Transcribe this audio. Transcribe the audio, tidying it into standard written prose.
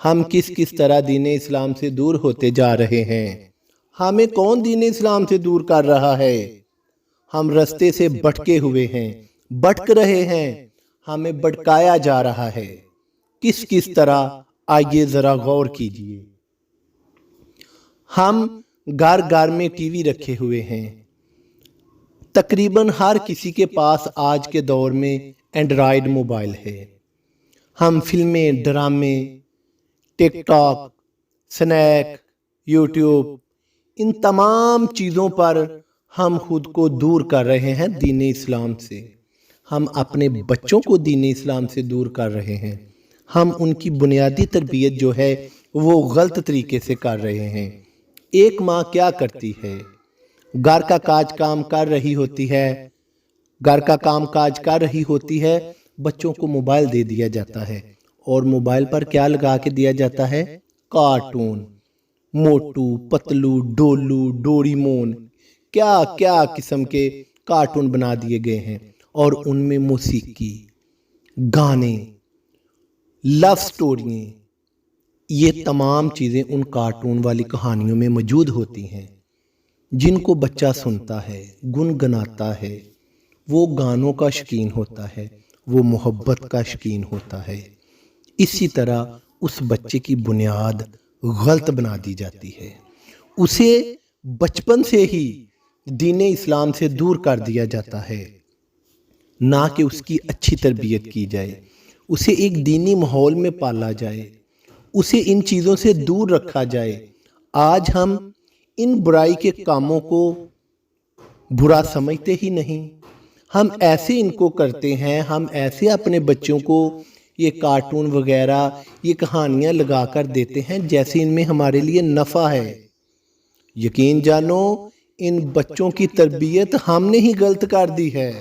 ہم کس کس طرح دین اسلام سے دور ہوتے جا رہے ہیں۔ ہمیں کون دین اسلام سے دور کر رہا ہے؟ ہم رستے سے بھٹکے ہوئے ہیں، بھٹک رہے ہیں، ہمیں بھٹکایا جا رہا ہے۔ کس کس طرح؟ آئیے ذرا غور کیجئے۔ ہم گھر گھر میں ٹی وی رکھے ہوئے ہیں۔ تقریباً ہر کسی کے پاس آج کے دور میں اینڈرائیڈ موبائل ہے۔ ہم فلمیں، ڈرامے، ٹک ٹاک، سنیک، یوٹیوب، ان تمام چیزوں پر ہم خود کو دور کر رہے ہیں دین اسلام سے۔ ہم اپنے بچوں کو دین اسلام سے دور کر رہے ہیں۔ ہم ان کی بنیادی تربیت جو ہے وہ غلط طریقے سے کر رہے ہیں۔ ایک ماں کیا کرتی ہے؟ گھر کا کام کر رہی ہوتی ہے، گھر کا کام کاج کر رہی ہوتی ہے، بچوں کو موبائل دے دیا جاتا ہے، اور موبائل پر کیا لگا کے دیا جاتا ہے؟ کارٹون، موٹو پتلو، ڈولو، ڈوری مون، کیا کیا قسم کے کارٹون بنا دیے گئے ہیں، اور ان میں موسیقی، گانے، لو سٹوریاں، یہ تمام چیزیں ان کارٹون والی کہانیوں میں موجود ہوتی ہیں، جن کو بچہ سنتا ہے، گنگناتا ہے، وہ گانوں کا شوقین ہوتا ہے، وہ محبت کا شوقین ہوتا ہے۔ اسی طرح اس بچے کی بنیاد غلط بنا دی جاتی ہے۔ اسے بچپن سے ہی دین اسلام سے دور کر دیا جاتا ہے، نہ کہ اس کی اچھی تربیت کی جائے، اسے ایک دینی ماحول میں پالا جائے، اسے ان چیزوں سے دور رکھا جائے۔ آج ہم ان برائی کے کاموں کو برا سمجھتے ہی نہیں، ہم ایسے ان کو کرتے ہیں، ہم ایسے اپنے بچوں کو یہ کارٹون وغیرہ، یہ کہانیاں لگا کر دیتے ہیں جیسے ان میں ہمارے لیے نفع ہے۔ یقین جانو، ان بچوں کی تربیت ہم نے ہی غلط کر دی ہے۔